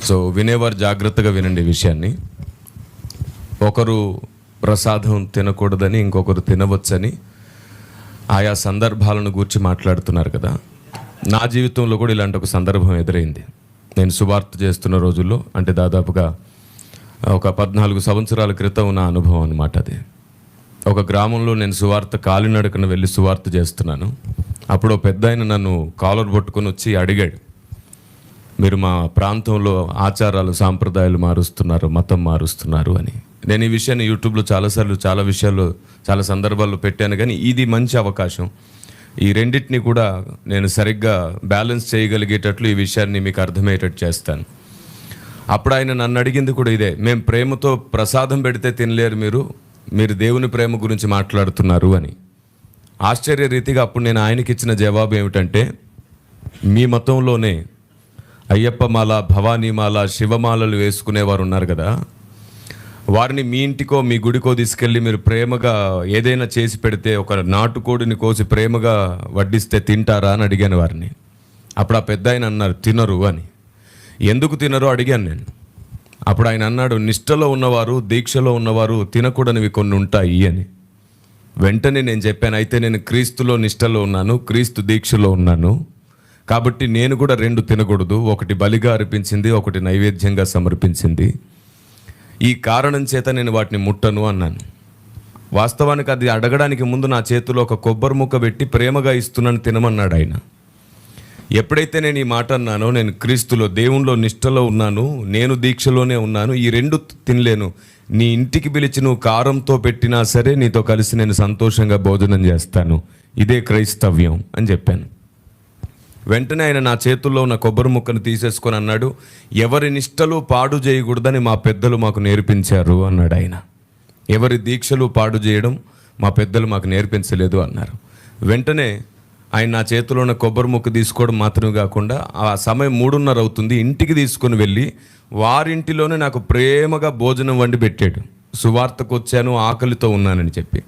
So వినేవారు జాగ్రత్తగా వినండి ఈ విషయాన్ని. ఒకరు ప్రసాదం తినకూడదని ఇంకొకరు తినవచ్చని ఆయా సందర్భాలను గూర్చి మాట్లాడుతున్నారు కదా. నా జీవితంలో కూడా ఇలాంటి ఒక సందర్భం ఎదురైంది. నేను సువార్త చేస్తున్న రోజుల్లో, అంటే దాదాపుగా ఒక 14 సంవత్సరాల క్రితం నా అనుభవం అన్నమాట అది. ఒక గ్రామంలో నేను సువార్త కాలినడకన వెళ్ళి సువార్త చేస్తున్నాను. అప్పుడు పెద్ద ఆయన నన్ను కాలర్ పట్టుకొని వచ్చి అడిగాడు, మీరు మా ప్రాంతంలో ఆచారాలు సాంప్రదాయాలు మారుస్తున్నారు, మతం మారుస్తున్నారు అని. నేను ఈ విషయాన్ని యూట్యూబ్లో చాలాసార్లు చాలా సందర్భాల్లో పెట్టాను. కానీ ఇది మంచి అవకాశం. ఈ రెండింటిని కూడా నేను సరిగ్గా బ్యాలెన్స్ చేయగలిగేటట్లు ఈ విషయాన్ని మీకు అర్థమయ్యేటట్టు చేస్తాను. అప్పుడు ఆయన నన్ను అడిగింది కూడా ఇదే, మేము ప్రేమతో ప్రసాదం పెడితే తినలేరు, మీరు దేవుని ప్రేమ గురించి మాట్లాడుతున్నారు అని. ఆశ్చర్యరీతిగా అప్పుడు నేను ఆయనకి ఇచ్చిన జవాబు ఏమిటంటే, మీ మతంలోనే అయ్యప్ప మాల, భవానీ మాల, శివమాలలు వేసుకునేవారు ఉన్నారు కదా, వారిని మీ ఇంటికో మీ గుడికో తీసుకెళ్ళి మీరు ప్రేమగా ఏదైనా చేసి పెడితే, ఒక నాటుకోడిని కోసి ప్రేమగా వడ్డిస్తే తింటారా అని అడిగాను వారిని. అప్పుడు ఆ పెద్ద ఆయన అన్నారు, తినరు అని. ఎందుకు తినరో అడిగాను నేను. అప్పుడు ఆయన అన్నాడు, నిష్టలో ఉన్నవారు, దీక్షలో ఉన్నవారు తినకూడనివి కొన్ని ఉంటాయి అని. వెంటనే నేను చెప్పాను, అయితే నేను క్రీస్తులో నిష్టలో ఉన్నాను, క్రీస్తు దీక్షలో ఉన్నాను, కాబట్టి నేను కూడా 2 తినకూడదు. ఒకటి బలిగా అర్పించింది, ఒకటి నైవేద్యంగా సమర్పించింది. ఈ కారణం చేత నేను వాటిని ముట్టను అన్నాను. వాస్తవానికి అది అడగడానికి ముందు నా చేతిలో ఒక కొబ్బరి ముక్క పెట్టి ప్రేమగా ఇస్తున్నాను, తినమన్నాడు ఆయన. ఎప్పుడైతే నేను ఈ మాట అన్నానో, నేను క్రీస్తులో దేవునిలో నిష్టలో ఉన్నాను, నేను దీక్షలోనే ఉన్నాను, ఈ 2 తినలేను, నీ ఇంటికి పిలిచి నువ్వు కారంతో పెట్టినా సరే నీతో కలిసి నేను సంతోషంగా భోజనం చేస్తాను, ఇదే క్రైస్తవ్యం అని చెప్పాను. వెంటనే ఆయన నా చేతుల్లో ఉన్న కొబ్బరి ముక్కను తీసేసుకొని అన్నాడు, ఎవరి నిష్టలు పాడు చేయకూడదని మా పెద్దలు మాకు నేర్పించారు అన్నాడు ఆయన. ఎవరి దీక్షలు పాడు చేయడం మా పెద్దలు మాకు నేర్పించలేదు అన్నారు. వెంటనే ఆయన నా చేతిలో ఉన్న కొబ్బరి ముక్క తీసుకోవడం మాత్రమే కాకుండా, ఆ సమయం 3:30 అవుతుంది, ఇంటికి తీసుకొని వెళ్ళి వారింటిలోనే నాకు ప్రేమగా భోజనం వండి పెట్టాడు. సువార్తకు వచ్చాను, ఆకలితో ఉన్నానని చెప్పి.